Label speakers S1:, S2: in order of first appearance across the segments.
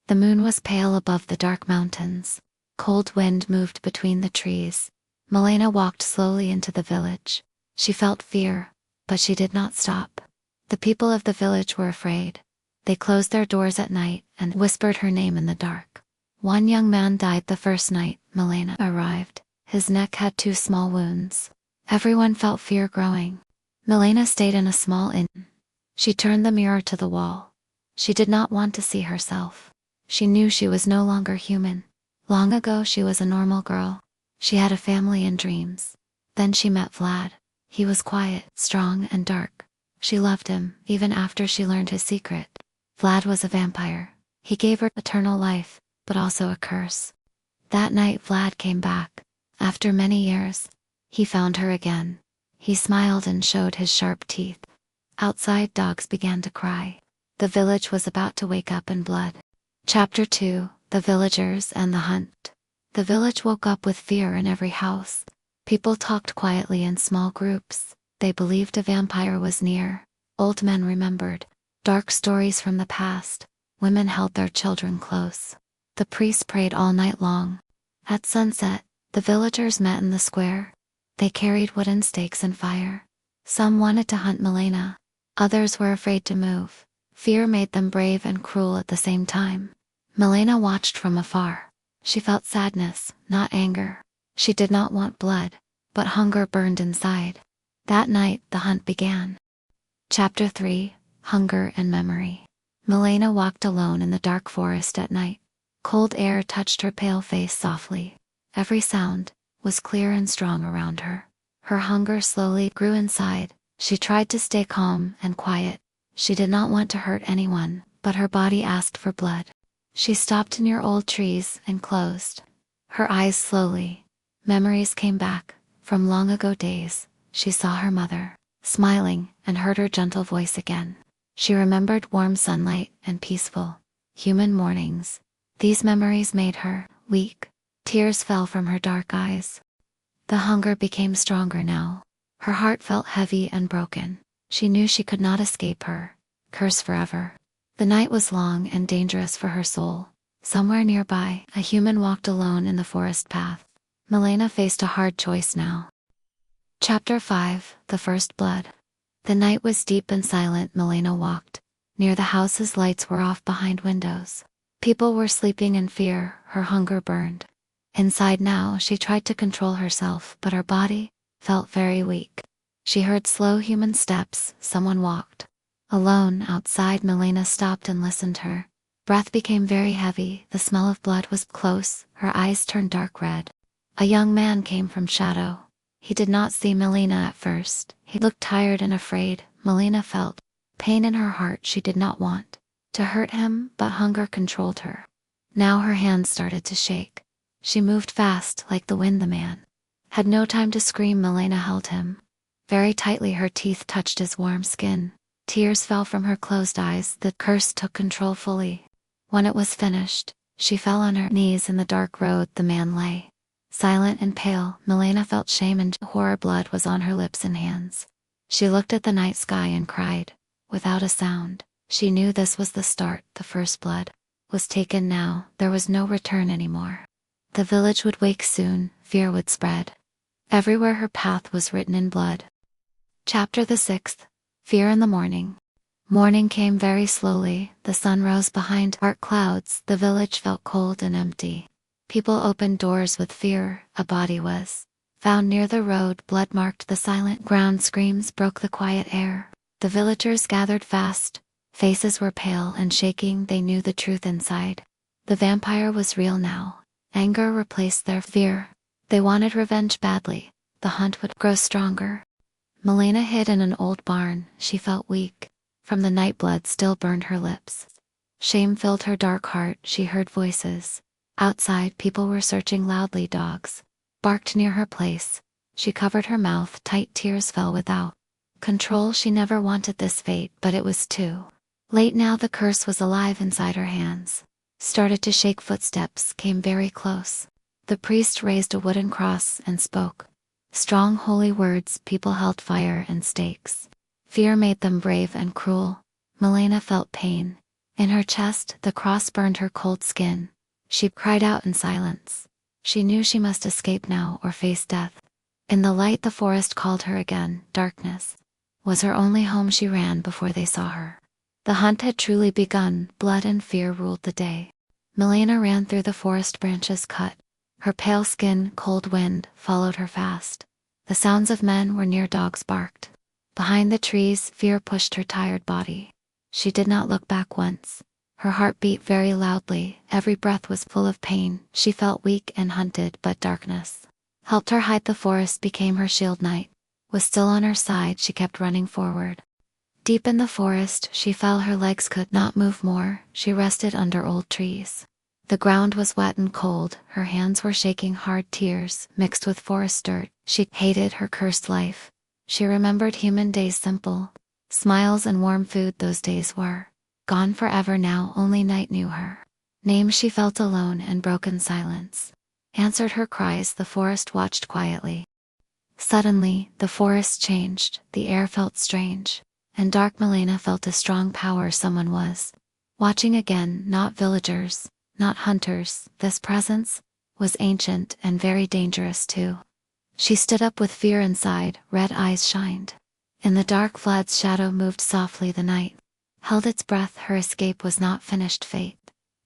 S1: The moon was pale above the dark mountains. Cold wind moved between the trees. Milena walked slowly into the village. She felt fear, but she did not stop. The people of the village were afraid. They closed their doors at night and whispered her name in the dark. One young man died the first night Milena arrived. His neck had 2 small wounds. Everyone felt fear growing. Milena stayed in a small inn. She turned the mirror to the wall. She did not want to see herself. She knew she was no longer human. Long ago she was a normal girl. She had a family and dreams. Then she met Vlad. He was quiet, strong, and dark. She loved him, even after she learned his secret. Vlad was a vampire. He gave her eternal life, but also a curse. That night Vlad came back. After many years, he found her again. He smiled and showed his sharp teeth. Outside, dogs began to cry. The village was about to wake up in blood. Chapter 2: The Villagers and the Hunt. The village woke up with fear in every house. People talked quietly in small groups. They believed a vampire was near. Old men remembered dark stories from the past. Women held their children close. The priests prayed all night long. At sunset, the villagers met in the square. They carried wooden stakes and fire. Some wanted to hunt Milena. Others were afraid to move. Fear made them brave and cruel at the same time. Milena watched from afar. She felt sadness, not anger. She did not want blood, but hunger burned inside. That night, the hunt began. Chapter 3: Hunger and Memory. Milena walked alone in the dark forest at night. Cold air touched her pale face softly. Every sound was clear and strong around her. Her hunger slowly grew inside. She tried to stay calm and quiet. She did not want to hurt anyone, but her body asked for blood. She stopped near old trees and closed her eyes slowly. Memories came back from long ago days. She saw her mother, smiling, and heard her gentle voice again. She remembered warm sunlight and peaceful, human mornings. These memories made her weak. Tears fell from her dark eyes. The hunger became stronger now. Her heart felt heavy and broken. She knew she could not escape her curse forever. The night was long and dangerous for her soul. Somewhere nearby, a human walked alone in the forest path. Milena faced a hard choice now. Chapter 5: The First Blood. The night was deep and silent. Milena walked. Near the houses, lights were off behind windows. People were sleeping in fear. Her hunger burned inside now. She tried to control herself, but her body felt very weak. She heard slow human steps. Someone walked. Alone outside, Milena stopped and listened to her. Breath became very heavy. The smell of blood was close. Her eyes turned dark red. A young man came from shadow. He did not see Milena at first. He looked tired and afraid. Milena felt pain in her heart. She did not want to hurt him, but hunger controlled her. Now her hands started to shake. She moved fast, like the wind. The man had no time to scream. Milena held him very tightly. Her teeth touched his warm skin. Tears fell from her closed eyes. The curse took control fully. When it was finished, she fell on her knees in the dark road. The man lay silent and pale. Milena felt shame and horror. Blood was on her lips and hands. She looked at the night sky and cried. Without a sound, she knew this was the start. The first blood was taken now. There was no return anymore. The village would wake soon. Fear would spread. Everywhere her path was written in blood. Chapter the 6th: Fear in the Morning. Morning came very slowly. The sun rose behind dark clouds. The village felt cold and empty. People opened doors with fear. A body was found near the road. Blood marked the silent ground. Screams broke the quiet air. The villagers gathered fast. Faces were pale and shaking. They knew the truth inside. The vampire was real now. Anger replaced their fear. They wanted revenge badly. The hunt would grow stronger. Milena hid in an old barn. She felt weak. From the night, blood still burned her lips. Shame filled her dark heart. She heard voices. Outside, people were searching loudly. Dogs barked near her place. She covered her mouth tight. Tears fell without control. She never wanted this fate, but it was too late now. The curse was alive inside her hands. Started to shake. Footsteps came very close. The priest raised a wooden cross and spoke strong holy words. People held fire and stakes. Fear made them brave and cruel. Milena felt pain. In her chest, the cross burned her cold skin. She cried out in silence. She knew she must escape now or face death. In the light, the forest called her again. Darkness was her only home. She ran before they saw her. The hunt had truly begun. Blood and fear ruled the day. Milena ran through the forest, branches cut. Her pale skin, cold wind, followed her fast. The sounds of men were near, dogs barked. Behind the trees, fear pushed her tired body. She did not look back once. Her heart beat very loudly, every breath was full of pain. She felt weak and hunted, but darkness helped her hide. The forest became her shield. Night was still on her side. She kept running forward. Deep in the forest, she fell. Her legs could not move more. She rested under old trees. The ground was wet and cold. Her hands were shaking. Hard tears mixed with forest dirt. She hated her cursed life. She remembered human days, simple smiles and warm food. Those days were gone forever now. Only night knew her name. She felt alone, and broken silence answered her cries. The forest watched quietly. Suddenly, the forest changed. The air felt strange and dark. Milena felt a strong power. Someone was watching again, not villagers, not hunters. This presence was ancient and very dangerous too. She stood up with fear inside. Red eyes shined. In the dark, Vlad's shadow moved softly. The night held its breath. Her escape was not finished. Fate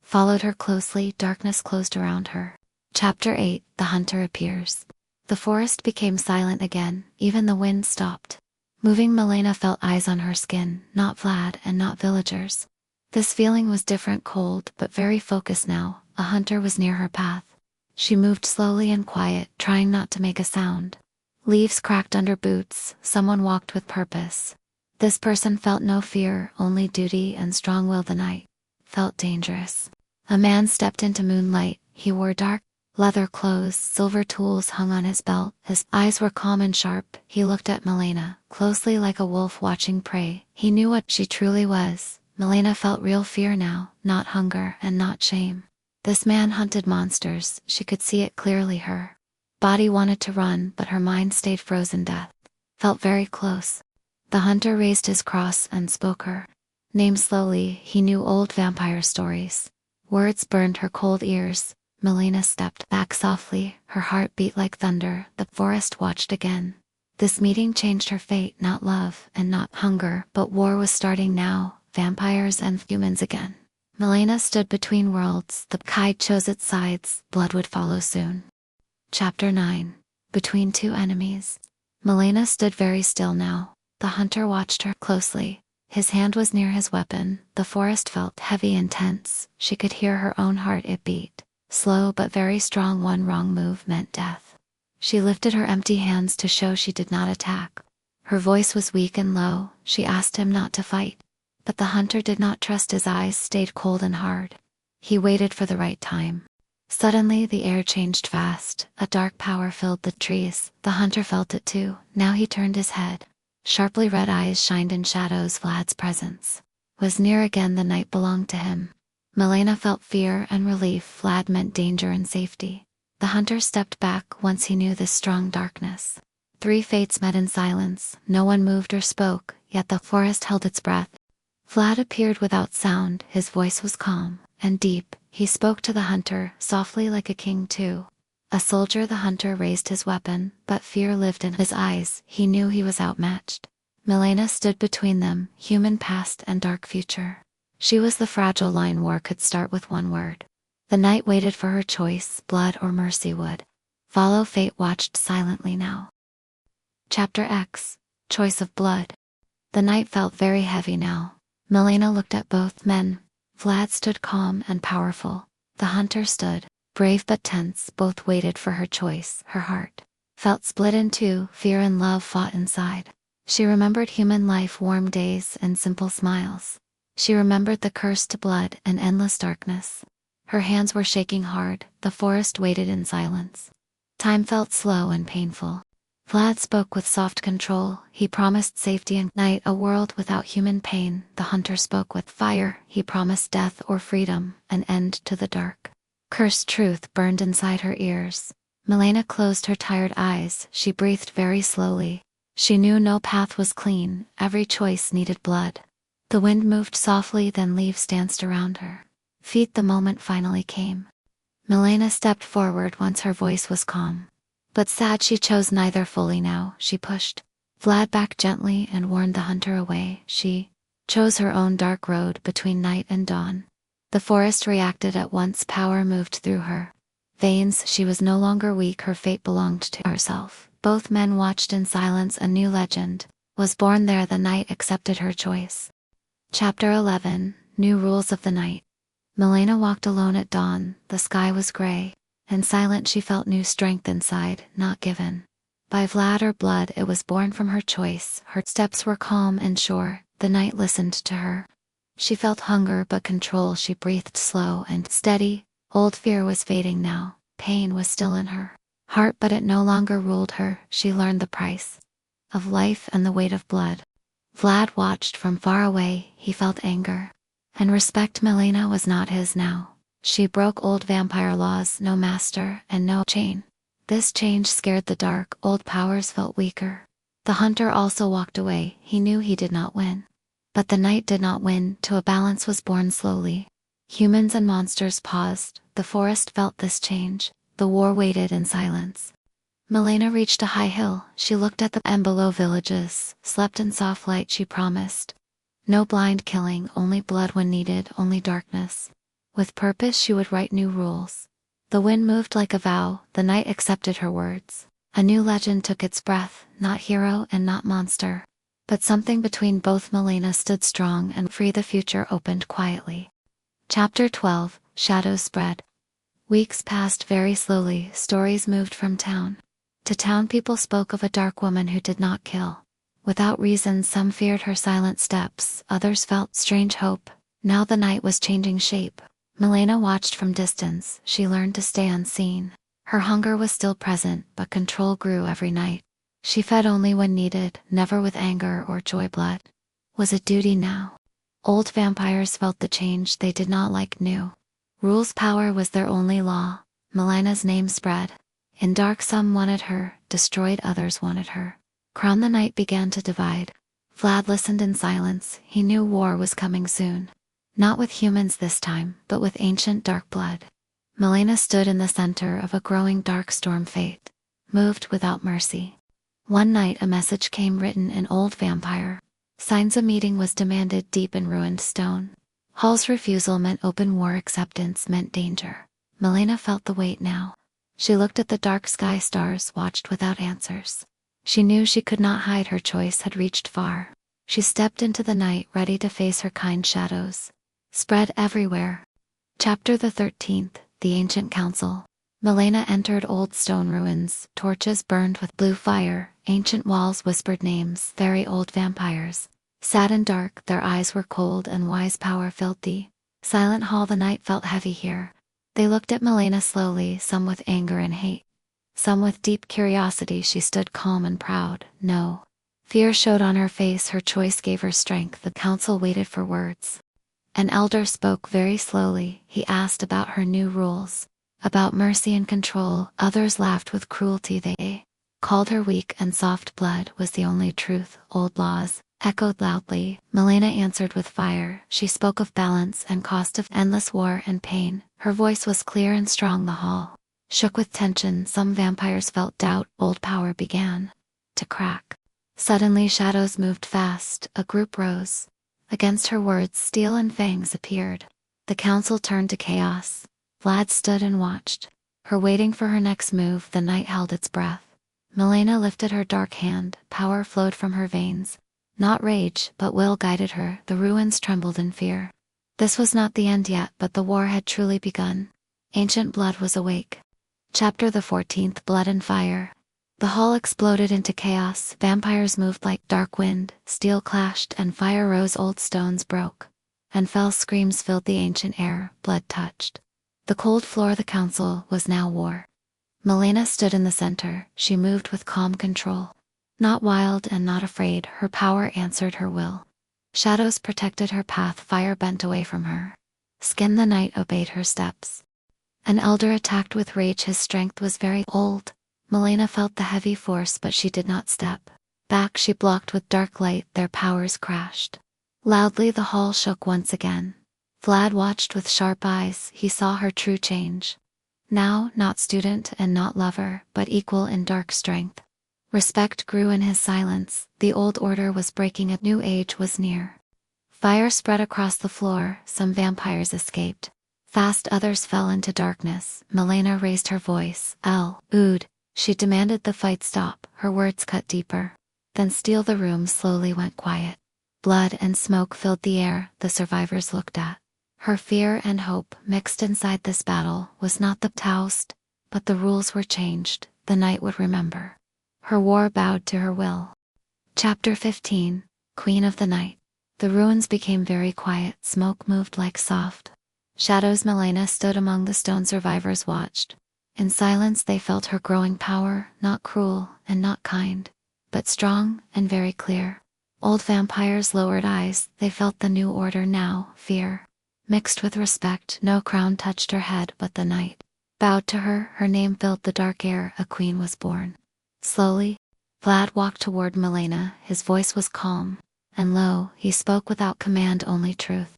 S1: followed her closely. Darkness closed around her. Chapter 8. The hunter appears. The forest became silent again. Even the wind stopped moving. Milena felt eyes on her skin, not Vlad and not villagers. This feeling was different, cold but very focused now. A hunter was near her path. She moved slowly and quiet, trying not to make a sound. Leaves cracked under boots. Someone walked with purpose. This person felt no fear, only duty and strong will. The night felt dangerous. A man stepped into moonlight. He wore dark leather clothes. Silver tools hung on his belt. His eyes were calm and sharp. He looked at Milena closely, like a wolf watching prey. He knew what she truly was. Milena felt real fear now, not hunger and not shame. This man hunted monsters. She could see it clearly. Her body wanted to run, but her mind stayed frozen. Death felt very close. The hunter raised his cross and spoke her name slowly. He knew old vampire stories. Words burned her cold ears. Milena stepped back softly. Her heart beat like thunder. The forest watched again. This meeting changed her fate. Not love and not hunger, but war was starting now. Vampires and humans again. Milena stood between worlds. The tide chose its sides. Blood would follow soon. Chapter 9. Between two enemies. Milena stood very still now. The hunter watched her closely. His hand was near his weapon. The forest felt heavy and tense. She could hear her own heart. It beat slow but very strong. One wrong move meant death. She lifted her empty hands to show she did not attack. Her voice was weak and low. She asked him not to fight. But the hunter did not trust. His eyes stayed cold and hard. He waited for the right time. Suddenly, the air changed fast. A dark power filled the trees. The hunter felt it too. Now he turned his head. Sharply red eyes shined in shadows. Vlad's presence was near again. The night belonged to him. Milena felt fear and relief. Vlad meant danger and safety. The hunter stepped back once he knew this strong darkness. Three fates met in silence. No one moved or spoke, yet the forest held its breath. Vlad appeared without sound. His voice was calm and deep. He spoke to the hunter, softly like a king too. A soldier. The hunter raised his weapon, but fear lived in his eyes. He knew he was outmatched. Milena stood between them, human past and dark future. She was the fragile line. War could start with one word. The night waited for her choice. Blood or mercy would follow. Fate watched silently now. Chapter X. Choice of blood. The night felt very heavy now. Milena looked at both men. Vlad stood calm and powerful. The hunter stood brave but tense. Both waited for her choice. Her heart felt split in two. Fear and love fought inside. She remembered human life, warm days and simple smiles. She remembered the cursed blood and endless darkness. Her hands were shaking hard. The forest waited in silence. Time felt slow and painful. Vlad spoke with soft control. He promised safety and night, a world without human pain. The hunter spoke with fire. He promised death or freedom, an end to the dark. Cursed truth burned inside her ears. Milena closed her tired eyes. She breathed very slowly. She knew no path was clean. Every choice needed blood. The wind moved softly, then leaves danced around her feet. The moment finally came. Milena stepped forward once her voice was calm. But sad, she chose neither fully now. She pushed Vlad back gently and warned the hunter away. She chose her own dark road between night and dawn. The forest reacted at once. Power moved through her veins. She was no longer weak. Her fate belonged to herself. Both men watched in silence. A new legend was born there. The night accepted her choice. Chapter 11. New Rules of the Night. Milena walked alone at dawn. The sky was gray and silent. She felt new strength inside, not given by Vlad or blood. It was born from her choice. Her steps were calm and sure. The night listened to her. She felt hunger but control. She breathed slow and steady. Old fear was fading now. Pain was still in her heart, but it no longer ruled her. She learned the price of life and the weight of blood. Vlad watched from far away. He felt anger and respect. Milena was not his now. She broke old vampire laws. No master and no chain. This change scared the dark. Old powers felt weaker. The hunter also walked away. He knew he did not win. But the night did not win. To a balance was born slowly. Humans and monsters paused. The forest felt this change. The war waited in silence. Milena reached a high hill. She looked at the and below villages, slept in soft light. She promised no blind killing, only blood when needed, only darkness. With purpose she would write new rules. The wind moved like a vow. The night accepted her words. A new legend took its breath, not hero and not monster, but something between both. Milena stood strong and free. The future opened quietly. Chapter 12. Shadows spread. Weeks passed very slowly. Stories moved from town to town. People spoke of a dark woman who did not kill without reason. Some feared her silent steps, others felt strange hope. Now the night was changing shape. Milena watched from distance. She learned to stay unseen. Her hunger was still present, but control grew every night. She fed only when needed, never with anger or joy. Blood was a duty now. Old vampires felt the change. They did not like new rules. Power was their only law. Milena's name spread. In dark, some wanted her, destroyed others wanted her crown. The night began to divide. Vlad listened in silence. He knew war was coming soon. Not with humans this time, but with ancient dark blood. Milena stood in the center of a growing dark storm. Fate moved without mercy. One night a message came written in old vampire signs. A meeting was demanded deep in ruined stone. Hall's refusal meant open war. Acceptance meant danger. Milena felt the weight now. She looked at the dark sky. Stars watched without answers. She knew she could not hide. Her choice had reached far. She stepped into the night, ready to face her kind. Shadows spread everywhere. Chapter the 13th. The Ancient Council. Milena entered old stone ruins. Torches burned with blue fire. Ancient walls whispered names. Very old vampires sat in dark. Their eyes were cold and wise. Power filled the silent hall. The night felt heavy here. They looked at Milena slowly, some with anger and hate, some with deep curiosity. She stood calm and proud. No fear showed on her face. Her choice gave her strength. The council waited for words. An elder spoke very slowly. He asked about her new rules, about mercy and control. Others laughed with cruelty. They called her weak, and soft. Blood was the only truth. Old laws echoed loudly. Milena answered with fire. She spoke of balance and cost of endless war and pain. Her voice was clear and strong. The hall shook with tension. Some vampires felt doubt. Old power began to crack. Suddenly shadows moved fast. A group rose. Against her words, steel and fangs appeared. The council turned to chaos. Vlad stood and watched her, waiting for her next move. The night held its breath. Milena lifted her dark hand. Power flowed from her veins. Not rage, but will guided her. The ruins trembled in fear. This was not the end yet, but the war had truly begun. Ancient blood was awake. Chapter the 14th. Blood and Fire. The hall exploded into chaos. Vampires moved like dark wind. Steel clashed and fire rose. Old stones broke and fell. Screams filled the ancient air. Blood touched the cold floor. The council was now war. Milena stood in the center. She moved with calm control. Not wild and not afraid. Her power answered her will. Shadows protected her path. Fire bent away from her skin. The night obeyed her steps. An elder attacked with rage. His strength was very old. Milena felt the heavy force, but she did not step back. She blocked with dark light. Their powers crashed. Loudly the hall shook once again. Vlad watched with sharp eyes. He saw her true change. Now, not student and not lover, but equal in dark strength. Respect grew in his silence. The old order was breaking, a new age was near. Fire spread across the floor. Some vampires escaped. Fast others fell into darkness. Milena raised her voice. Ood. She demanded the fight stop. Her words cut deeper. Then still the room slowly went quiet. Blood and smoke filled the air. The survivors looked at. Her fear and hope mixed inside this battle was not the toast, but the rules were changed. The night would remember. Her war bowed to her will. Chapter 15. Queen of the Night. The ruins became very quiet. Smoke moved like soft shadows. Milena stood among the stone. Survivors watched. In silence they felt her growing power, not cruel and not kind, but strong and very clear. Old vampires lowered eyes. They felt the new order now, fear mixed with respect. No crown touched her head, but the night bowed to her. Her name filled the dark air. A queen was born. Slowly, Vlad walked toward Milena. His voice was calm and low. He spoke without command, only truth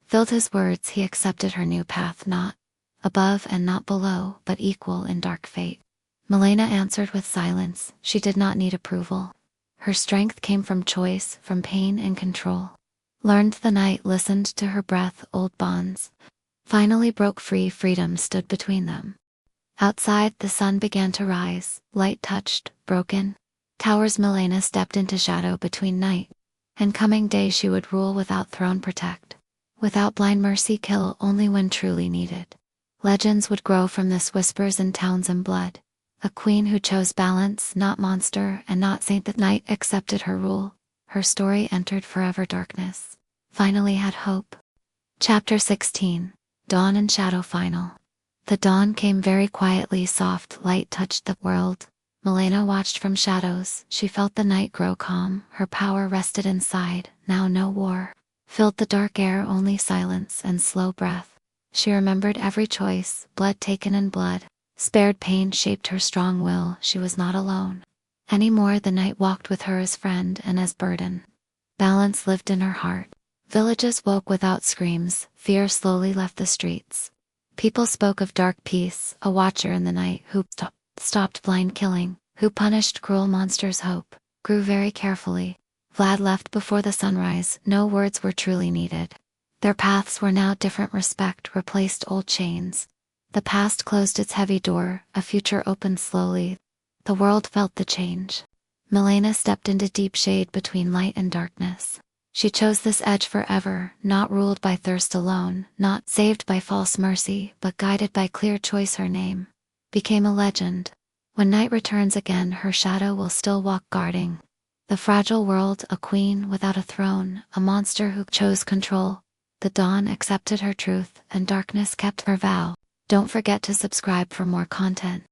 S1: filled his words. He accepted her new path, not above and not below, but equal in dark fate. Milena answered with silence. She did not need approval. Her strength came from choice, from pain and control. Learned the night, listened to her breath. Old bonds finally broke free. Freedom stood between them. Outside, the sun began to rise. Light touched broken towers. Milena stepped into shadow between night and coming day. She would rule without throne, protect without blind mercy, kill only when truly needed. Legends would grow from this, whispers in towns and blood. A queen who chose balance, not monster and not saint. The night accepted her rule. Her story entered forever darkness. Finally had hope. Chapter 16. Dawn and Shadow. Final. The dawn came very quietly. Soft light touched the world. Milena watched from shadows. She felt the night grow calm. Her power rested inside. Now no war filled the dark air, only silence and slow breath. She remembered every choice. Blood taken and blood spared. Pain shaped her strong will. She was not alone anymore. The night walked with her as friend and as burden. Balance lived in her heart. Villages woke without screams. Fear slowly left the streets. People spoke of dark peace, a watcher in the night who stopped blind killing, who punished cruel monsters. Hope grew very carefully. Vlad left before the sunrise. No words were truly needed. Their paths were now different. Respect replaced old chains. The past closed its heavy door. A future opened slowly. The world felt the change. Milena stepped into deep shade between light and darkness. She chose this edge forever, not ruled by thirst alone, not saved by false mercy, but guided by clear choice. Her name became a legend. When night returns again, her shadow will still walk guarding the fragile world. A queen without a throne, a monster who chose control. The dawn accepted her truth, and darkness kept her vow. Don't forget to subscribe for more content.